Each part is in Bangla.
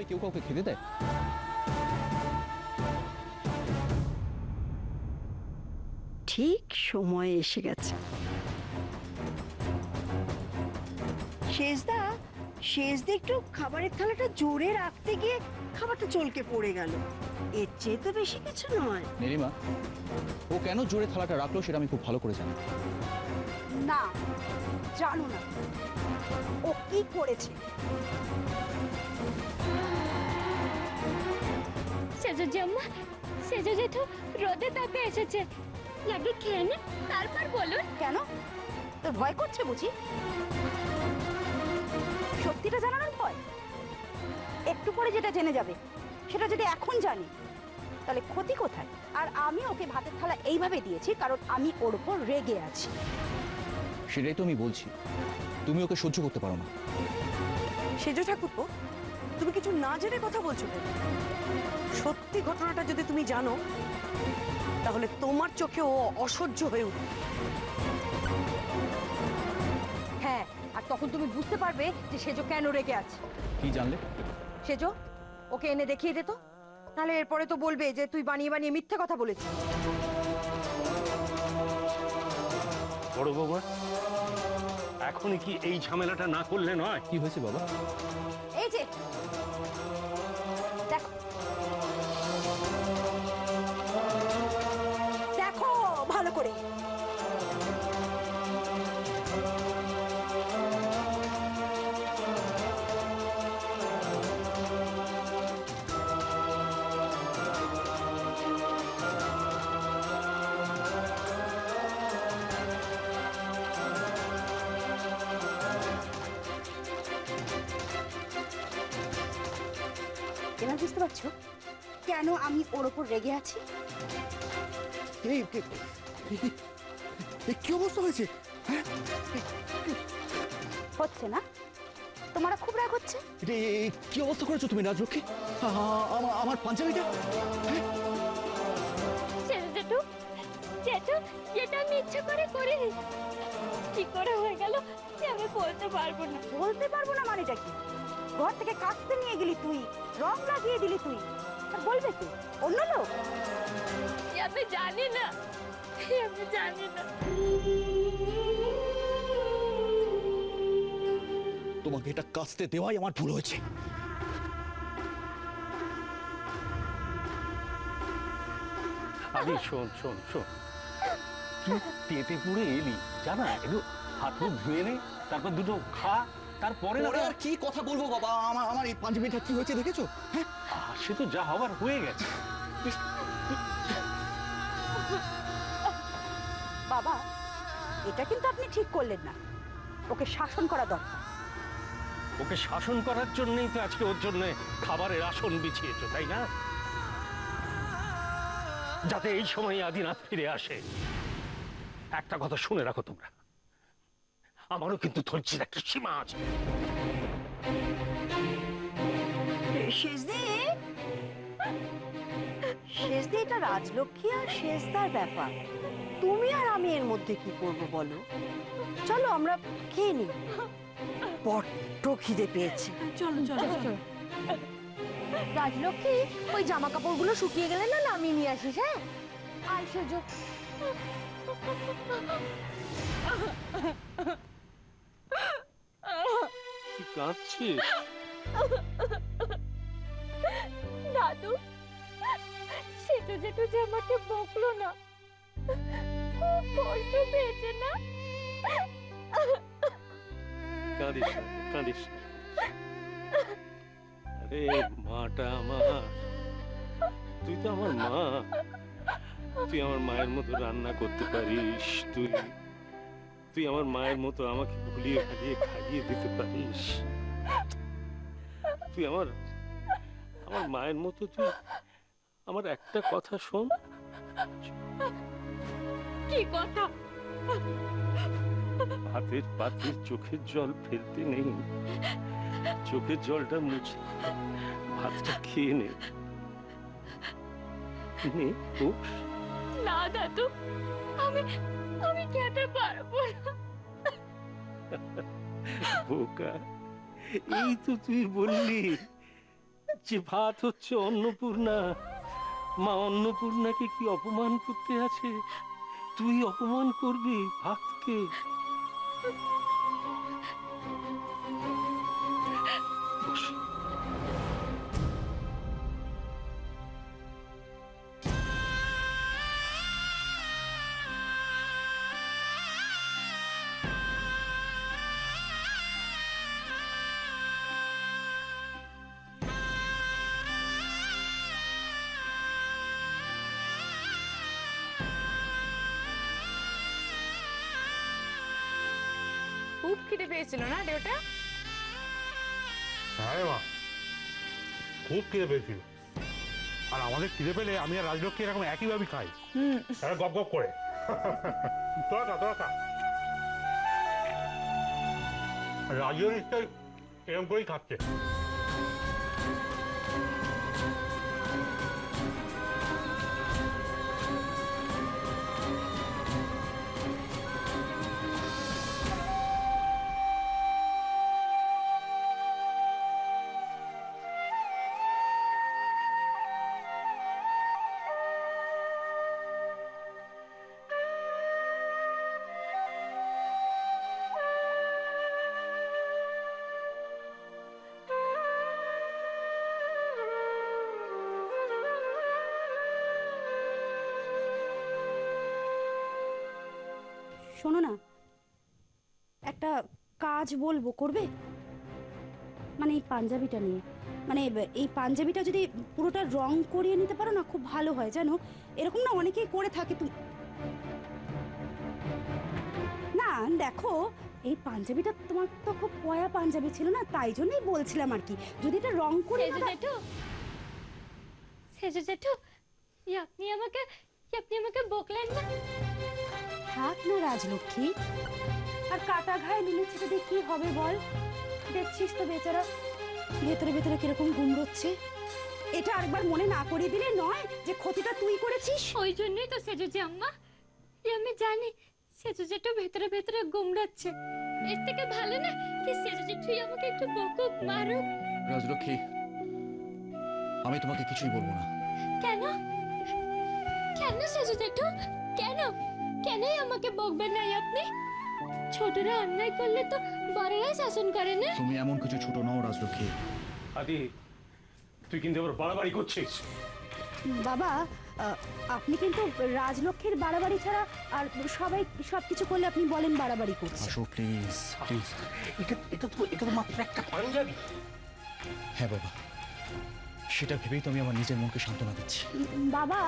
কেউ কাউকে খেতে দেয়? ঠিক সময়ে এসে গেছে। শেষদা একটু খাবারের থালাটা জোরে রাখতে গিয়ে খাবারটা চলকে পড়ে গেল, এর চেয়ে তো বেশি কিছু নয়। নীলিমা, ও কেন জোরে থালাটা রাখলো সেটা আমি খুব ভালো করে জানি। না, জানো না ও কি করেছে। সেজো জাম্মা, সেজো জেঠু রোদে তাপে এসেছে, লাগে খেয়ে নে, তারপর বলুন। কেন, তোর ভয় করছে বুঝি? সত্যিটা জানানোর ভয়? একটু পরে যেটা জেনে যাবে সেটা যদি এখন জানি তাহলে ক্ষতি কোথায়? আর আমি ওকে ভাতের থালা এইভাবে দিয়েছি কারণ আমি ওর উপর রেগে আছি। সেটাই তো আমি বলছি, তুমি ওকে সহ্য করতে পারো না। সেজো ঠাকুরপো, তুমি কিছু না জেনে কথা বলছো কেন? সত্যি ঘটনাটা যদি তুমি জানো তাহলে তোমার চোখে ও অসহ্য হয়ে উঠবে। হ্যাঁ, আর তখন তুমি বুঝতে পারবে যে সেজো কেন রেগে আছে। কি জানলে? সেজো, ওকে এনে দেখিয়ে দে তো, তাহলে এরপরে তো বলবে যে তুই বানিয়ে বানিয়ে মিথ্যে কথা বলেছিস। বড় বাবা, এখনই কি এই ঝামেলাটা না করলে নয়? কি হয়েছে বাবা? এই যে দেখো, দেখো ভালো করে। এবার বুঝতে পারছো কেন আমি ওর ওপর রেগে আছি? কি অবস্থা হয়েছে? হচ্ছে না? তোমার খুব রাগ হচ্ছে? কি অবস্থা করেছো তুমি রাজলক্ষ্মী? আমার পাঞ্জাবিটা সেজো জেঠু, জেঠু এটা আমি ইচ্ছা করে করিনি, কি করে হয়ে গেল যে আমি বলতে পারবো না। বলতে পারবো না মানেটা কি? ঘর থেকে কাচতে নিয়ে গেলি তুই, রং লাগিয়ে দিলি তুই, আর বলবে কি অন্য লোক? আমি জানি না, আমি জানি না। তোমাকে এটা কাচতে দেওয়াই আমার ভুল হয়েছে। আরে শোন শোন শোন, তুই তেতে পুড়ে এলি, জানা, একটু হাত মুখ ধুয়ে নে, তারপর দুটো খা, তারপরে না। পরে আর কি কথা বলবো বাবা? আমার এই পাঞ্জাবিটা কি হয়েছে দেখেছো? হ্যাঁ, সে তো যা হবার হয়ে গেছে। বাবা, এটা কিন্তু আপনি ঠিক করলেন না, ওকে শাসন করা দরকার। ওকে শাসন করার জন্যই তো আজকে ওর জন্য খাবারের আসন বিছিয়েছো, তাই না? যাতে এই সময় আদিনাথ ফিরে আসে। একটা কথা শুনে রাখো তোমরা, আমারও কিন্তু ধৈর্যের একটা সীমা আছে। শেষদি, এটা রাজলক্ষ্মী আর শেষদার ব্যাপার, তুমি আর আমি এর মধ্যে কি করবো বলো? চলো আমরা খেয়ে নিই, বড্ড খিদে পেয়েছে। চলো চলো চলো। রাজলক্ষ্মী, ওই জামা কাপড়গুলো শুকিয়ে গেলে না নামিয়ে নিয়ে আসিস। হ্যাঁ, আয় সেজো। কি কাঁদছিস? দাদু, সেজো জেঠু যে আমাকে বকলো না, খুব কষ্ট পেয়েছে না? কাঁদিস না, কাঁদিস না। আরে মাটা আমার, তুই তো আমার মা, তুই আমার মায়ের মতো রান্না করতে পারিস, তুই আমার মায়ের মতো আমাকে ভুলিয়ে ভালিয়ে খাইয়ে দিতে পারিস, তুই আমার মায়ের মতো। তুই আমার একটা কথা শোন। কি কথা? ভাতের পাতে চোখের জল ফেলতে নেই, চোখের জলটা মুছে ভাতটা খেয়ে নে। না দাদু, আমি খেতে পারবো না। বোকা, এই তো তুই বললি যে ভাত হচ্ছে অন্নপূর্ণা, মা অন্নপূর্ণাকে কি অপমান করতে আছে? তুই অপমান করবি ভাতকে? বস। খুব খিদে পেয়েছিল না রে ওটা? হ্যাঁ রে মা, খুব খিদে পেয়েছিল। আর আমাদের খিদে পেলে আমি আর রাজলক্ষ্মী এরকম একইভাবে খাই, গপ গপ করে। তোরা খা, তোরা খা। রাজও নিশ্চয়ই এরকম করেই খাচ্ছে। শোনো না, একটা কাজ বলবো, করবে? মানে এই পাঞ্জাবিটা নিয়ে, মানে এই পাঞ্জাবিটা যদি পুরোটা রং করিয়ে নিতে পারো না, খুব ভালো হয় জানো। এরকম না অনেকেই করে থাকে। তুমি না দেখো, এই পাঞ্জাবিটা তোমার তো খুব পয়া পাঞ্জাবি ছিল না, তাই জন্যই বলছিলাম আর কি, যদি এটা রং করে সেজু জেঠু, সেজু জেঠু, আপনি আমাকে বকলেন না? থাক না রাজলক্ষ্মী, আর কাটা ঘায়ে নুনে ছিটে দিয়ে কি হবে বল? দেখছিস তো বেচারা ভেতরে ভেতরে কিরকম গুমড়োচ্ছে। এটা আরেকবার মনে না করিয়ে দিলে নয় যে ক্ষতিটা তুই করেছিস। ওই জন্যই তো সেজুজি আম্মা, আমি জানি সেজু জেঠু ভেতরে ভেতরে গুমড়াচ্ছে। এর থেকে ভালো না কি সেজু জেঠু আমাকে একটু বকুক, মারুক। রাজলক্ষ্মী, আমি তোমাকে কিছুই বলবো না। কেন? কেন সেজু জেঠু? কেন? কেনই আমাকে বকবেন না আপনি? ছোটরা অন্যায় করলে তো বড়রাই শাসন করে না? তুমি এমন কিছু ছোট নও রাজলক্ষ্মী। আদি, তুই কিন্তু আবার বাড়াবাড়ি করছিস। বাবা, আপনি কিন্তু রাজলক্ষ্মীর বাড়াবাড়ি ছাড়া আর সবাই সবকিছু করলে আপনি বলেন বাড়াবাড়ি করছে। আসো প্লিজ, প্লিজ। এটা তো মাত্র একটা পাঞ্জাবি। হ্যাঁ বাবা, সেটা ভেবেই তো আমি আমার নিজের মনকে সান্ত্বনা দিচ্ছি। বাবা,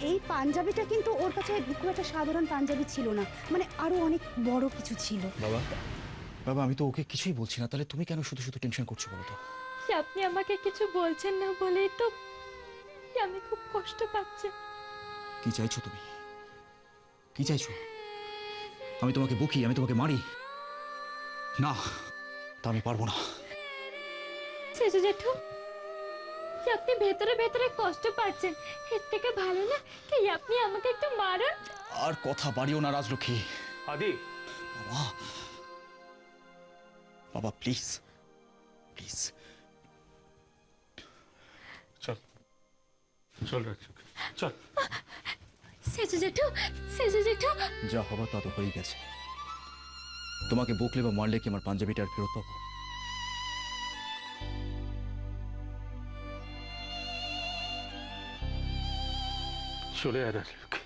এই পাঞ্জাবিটা কিন্তু ওর কাছে খুব একটা সাধারণ পাঞ্জাবি ছিল না, মানে আরো অনেক বড় কিছু ছিল। বাবা, বাবা, আমি তো ওকে কিছুই বলছি না, তাহলে তুমি কেন শুধু শুধু টেনশন করছো বলো তো? আপনি আমাকে কিছু বলছেন না বলেই তো আমি খুব কষ্ট পাচ্ছি। কি চাইছো তুমি? কি চাইছো? আমি তোমাকে বকি, আমি তোমাকে মারি? না, তা আমি পারবো না। সেজু জেঠু, আপনি ভেতরে ভেতরে কষ্ট পাচ্ছেন, এর থেকে ভালো না কি আপনি আমাকে একটু মারুন। আর কথা বাড়িও না রাজলক্ষ্মী। আদি, বাবা, বাবা প্লিজ, প্লিজ। চল চল রাজলক্ষ্মী, চল। সেজু জেঠু, সেজু জেঠু, যা হবার তা তো হয়ে গেছে। তোমাকে বকলে বা মারলে কি আমার পাঞ্জাবিটা আর ফেরত পাবো? চলে আয় রাজলক্ষ্মী।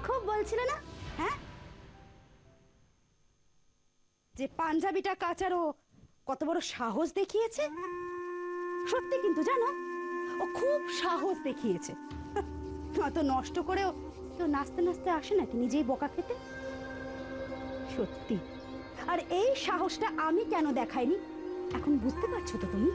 খুব বলছিলে না, হ্যাঁ, যে পাঞ্জাবিটা কাচারও কত বড় সাহস দেখিয়েছে। সত্যি কিন্তু জানো, ও খুব সাহস দেখিয়েছে। অত নষ্ট করেও কেউ নাচতে নাচতে আসে নাকি নিজেই বকা খেতে? সত্যি। আর এই সাহসটা আমি কেন দেখাইনি এখন বুঝতে পারছো তো তুমি?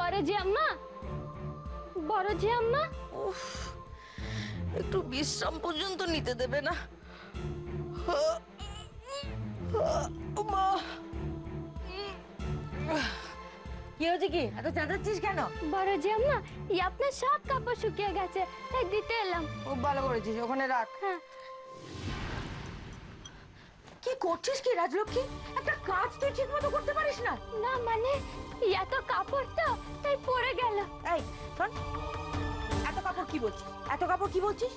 বড়জি আম্মা, বড়জি আম্মা, উফ, একটু বিশ্রাম পর্যন্ত নিতে দেবে না? মা, কি হয়েছে কি এত চাঁদাচ্ছিস কেন? বড়জি আম্মা, এই আপনার সব কাপড় শুকিয়ে গেছে, তাই দিতে এলাম। খুব ভালো করেছিস, ওখানে রাখ। হ্যাঁ। কি করছিস কি রাজলক্ষ্মী? একটা কাজ তুই ঠিক মতো করতে পারিস না? না মানে এত কাপড় তো তাই পড়ে গেল। এই শোন, এত কাপড় কি বলছিস? এত কাপড় কি বলছিস?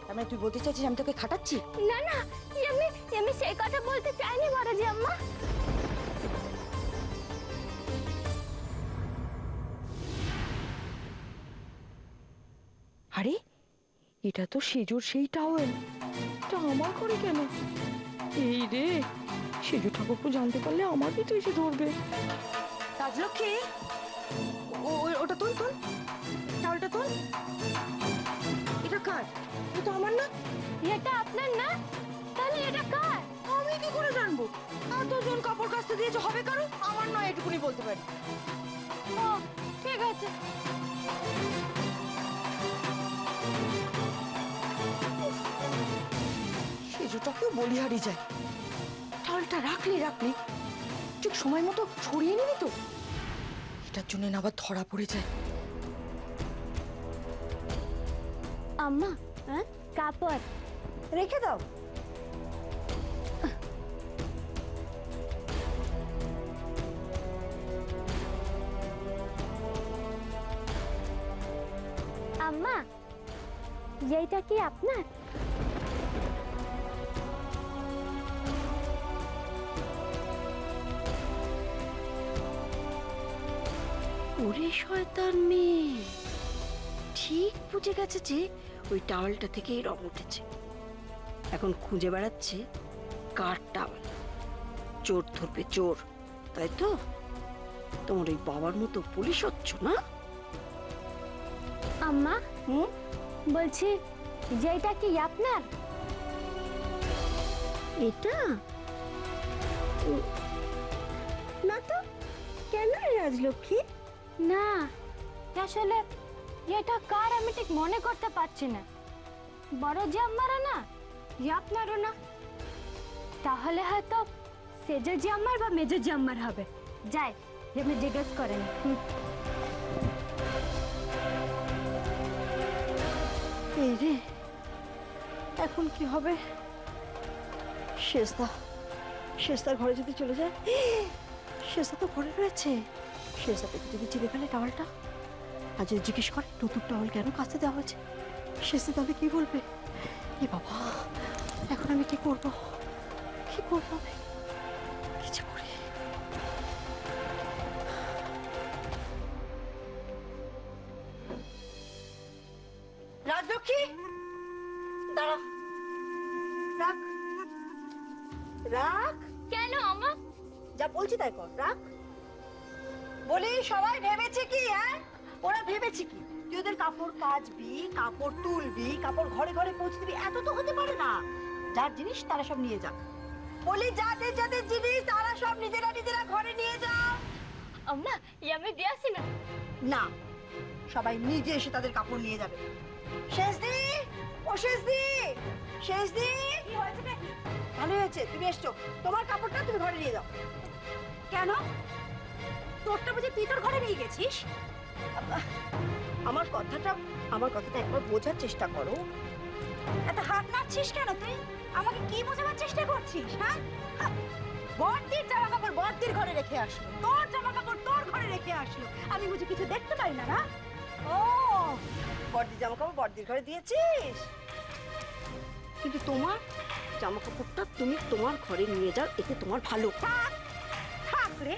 তার মানে তুই বলতে চাইছিস আমি তোকে খাটাচ্ছি? না না, আমি আমি সেই কথা বলতে চাইনি বড়জি আম্মা। আরে এটা তো সেজোর সেই টাওয়েল, এটা আমার ঘরে কেন? এই রে, সেজো ঠাকুরপো জানতে পারলে আমাকেই তো এসে ধরবে। রাজলক্ষ্মী, ওটা তোল তোল, টাওয়েলটা তোল। এটা কার? এটা আমার না। এটা আপনার না, তাহলে এটা কার? আমি কি করে জানবো? এতজন কাপড় কাচতে দিয়েছে, হবে কারো? আমার নয়, এটুকুনি বলতে পারি। ও ঠিক আছে। সেজোটাকেও বলিহারি যায়। টাওয়েলটা রাখলি রাখলি, ঠিক সময় মতো ছড়িয়ে নিবি তো, এটার জন্য না আবার ধরা পড়ে যায়। আম্মা, হ্যাঁ কাপড় রেখে দাও। আম্মা, এইটা কি আপনার? ওরে শয়তান মেয়ে, ঠিক বুঝে গেছে যে ওই টাওয়ালটা থেকেই রং উঠেছে। এখন খুঁজে বেড়াচ্ছে কার টাওয়াল। চোর ধরবে চোর, তাই তো? তোমার ওই বাবার মতো পুলিশ হচ্ছ না? আম্মা, বলছি যেটা কি আপনার? এটা না তো, কেন রাজলক্ষ্মী? না আসলে এটা কার আমি ঠিক মনে করতে পারছি না। বড় যে আমারও না, আপনারও না, তাহলে হয়তো সেজো যে আমার বা মেজো যে আমার হবে। যাই, আমি জিজ্ঞেস করেন। এই রে, এখন কি হবে? শেষদার ঘরে যদি চলে যায়, শেষদা তো ঘরে রয়েছে, শেষদাকে যদি চিনে ফেলে টাওয়ালটা, আর যদি জিজ্ঞেস করে নতুন টাওয়াল কেন কাচতে দেওয়া হয়েছে, শেষদা তাহলে কি বলবে? এ বাবা, এখন আমি কি করবো? কি করবো আমি? কিছু করি। রাজলক্ষ্মী, দাঁড়া, রাখ রাখ, কেন আম্মা? যা বলছি তাই কর, রাখ। বলি সবাই ভেবেছে কি? হ্যাঁ, ওরা ভেবেছে কি তুই ওদের কাপড় কাচবি, কাপড় তুলবি, কাপড় ঘরে ঘরে পৌঁছে দিবি? এত তো হতে পারে না। যার জিনিস তারা সব নিয়ে যা। বলি যাদের যাদের জিনিস তারা সব নিজেরা নিজেরা ঘরে নিয়ে যাও। আম্মা, আমি দিয়ে আসি না। না, সবাই নিজে এসে তাদের কাপড় নিয়ে যাবে। শেষদি, ও শেষদি, শেষদি, কি হয়েছে নাকি? ভালো হয়েছে তুমি এসছো, তোমার কাপড়টা তুমি ঘরে নিয়ে যাও। কেন? তোরটা বুঝি তুই তোর ঘরে নিয়ে গেছিস? আমার কথাটা একবার বোঝার চেষ্টা করো। এত হাত নাড়ছিস কেন তুই? আমাকে কি বোঝাবার চেষ্টা করছিস? হ্যাঁ, বড়দির জামা কাপড় বড়দির ঘরে রেখে আসলো, তোর জামা কাপড় তোর ঘরে রেখে আসলো, আমি বুঝি কিছু দেখতে পাই না? না, ও, বড়দির জামা কাপড় বড়দির ঘরে দিয়েছিস, কিন্তু তোমার জামা কাপড়টা তুমি তোমার ঘরে নিয়ে যাও, এতে তোমার ভালো। থাক রে,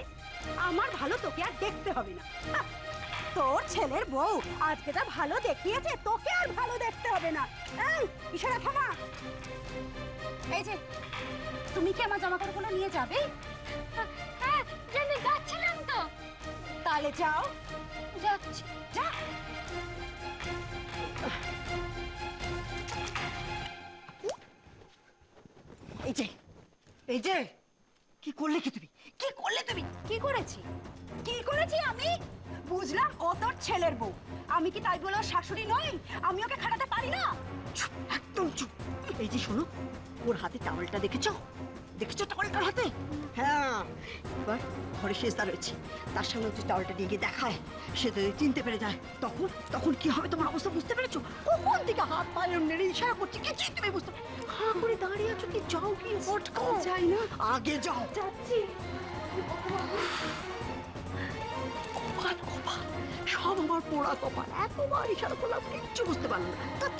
আমার ভালো তোকে আর দেখতে হবে না। হাহ, তোর ছেলের বউ আজকে যা ভালো দেখিয়েছে, তোকে আর ভালো দেখতে হবে না। এই ইশারা থামা। এই যে, তুমি কি আমার জামা কাপড়গুলো নিয়ে যাবে? হ্যাঁ, আমি যাচ্ছিলাম তো। তাহলে যাও, যাচ্ছি। যা। এই যে কি করলে কি তুমি? কি করলে তুমি? কি করেছি? কি করেছি আমি? বুঝলাম ও তোর ছেলের বউ। আমি কি তাই বলে ওর শাশুড়ি নই? আমি ওকে খাটাতে পারি না? চুপ, একদম চুপ। এই যে শোনো, ওর হাতে টাওয়ালটা দেখেছো? দেখেছো টাওয়ালটার হাতে? হ্যাঁ, এবার ঘরে শেষদা রয়েছে, তার সামনে যদি টাওয়ালটা নিয়ে গিয়ে দেখায়, সে যদি চিনতে পেরে যায়, তখন তখন কি হবে তোমার অবস্থা বুঝতে পেরেছো? কখন থেকে হাত পায়ে নেড়ে ইশারা করছি, কিছুই তুমি বুঝতে হা করে দাঁড়িয়ে আছো কি? যাও কি ফটকাও যাই না। আগে যাও। যাচ্ছি। কপাল কপাল, সব আমার পোড়া কপাল। এতবার ইশারা করলাম, কিচ্ছু বুঝতে পারলাম না। তোর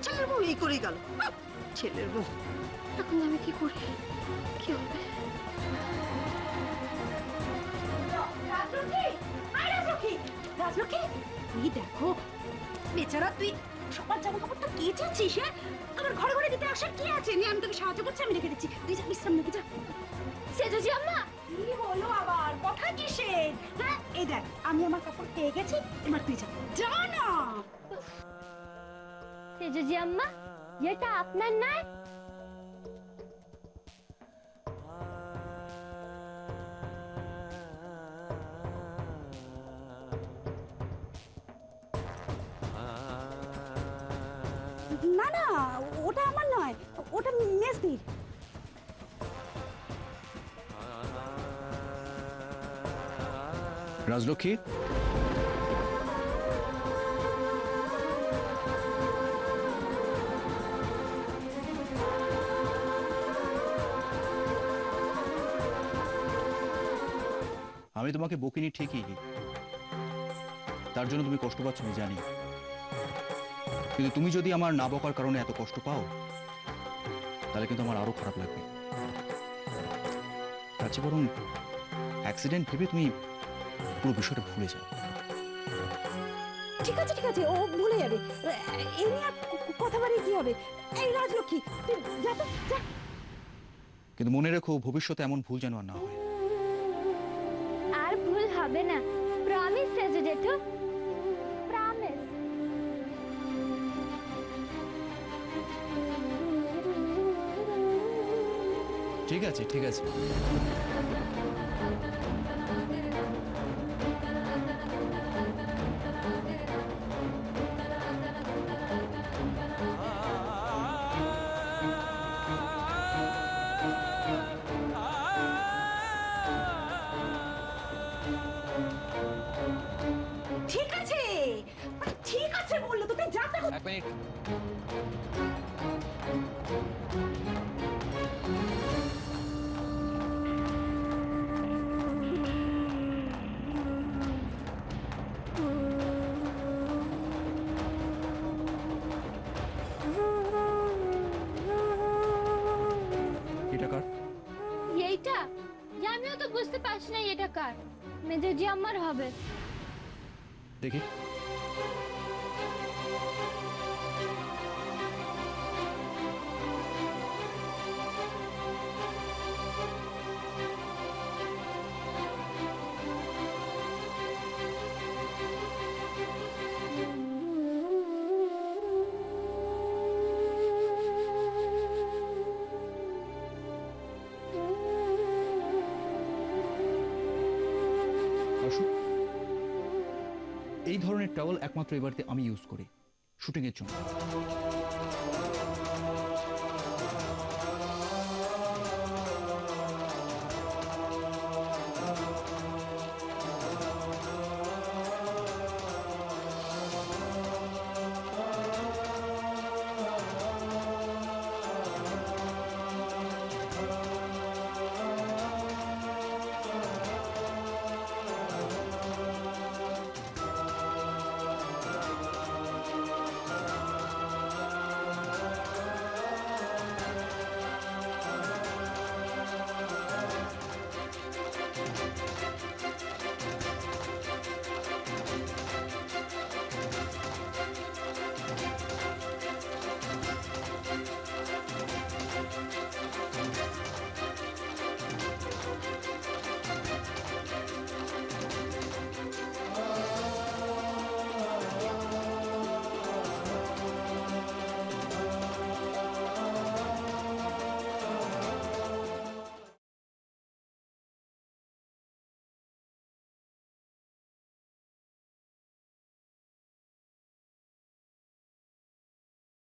ছেলের বউ এই করেই গেল। ছেলের বউ, এখন আমি কি করি? কি হবে? রাজলক্ষ্মী! আয় রাজলক্ষ্মী! রাজলক্ষ্মী! এই দেখো, বেচারা তুই সবার জামা কাপড়টা কেচেছিস, হ্যাঁ? আমার ঘরে ঘরে দিতে আসার কি আছে? নিয়ে আমি তোকে সাহায্য করছি, আমি রেখে দিচ্ছি। তুই যা বিশ্রাম নিতে যা। সেজুজি আম্মা, কি হলো আবার? কথা কিসের? হ্যাঁ, এই দেখ, আমি আমার কাপড় পেয়ে গেছি, এবার তুই যা। যা না। সেজুজি আম্মা, এটা আপনার নয়? না না, ওটা আমার নয়, ওটা মেজদির। রাজলক্ষ্মী, আমি তোমাকে বকিনি ঠিকই, তার জন্য তুমি কষ্ট পাচ্ছ আমি জানি, কিন্তু তুমি যদি আমার না বকার কারণে এত কষ্ট পাও, তাহলে কিন্তু আমার আরো খারাপ লাগবে। তার চেয়ে বরং অ্যাক্সিডেন্ট ভেবে তুমি পুরো বিষয়টা ভুলে যাও। ঠিক আছে ঠিক আছে, ও ভুলে যাবে। এই নিয়ে আর কথা বাড়িয়ে কি হবে? এই রাজলক্ষ্মী, তুই যা তো, যা। কিন্তু মনে রেখো, ভবিষ্যতে এমন ভুল যেন আর না হয়। আর ভুল হবে না, প্রমিস সেজু জেঠু, প্রমিস। ঠিক আছে ঠিক আছে। ঠিক আছে, ঠিক আছে বললো তো, তুই যা তো। এক মিনিট। এটা কার? এইটা আমিও তো বুঝতে পারছি না এটা কার। মেজুজি আম্মার হবে। দেখি। আসো। এই ধরনের টাওয়েল একমাত্র এবারতে আমি ইউজ করি শুটিং এর জন্য।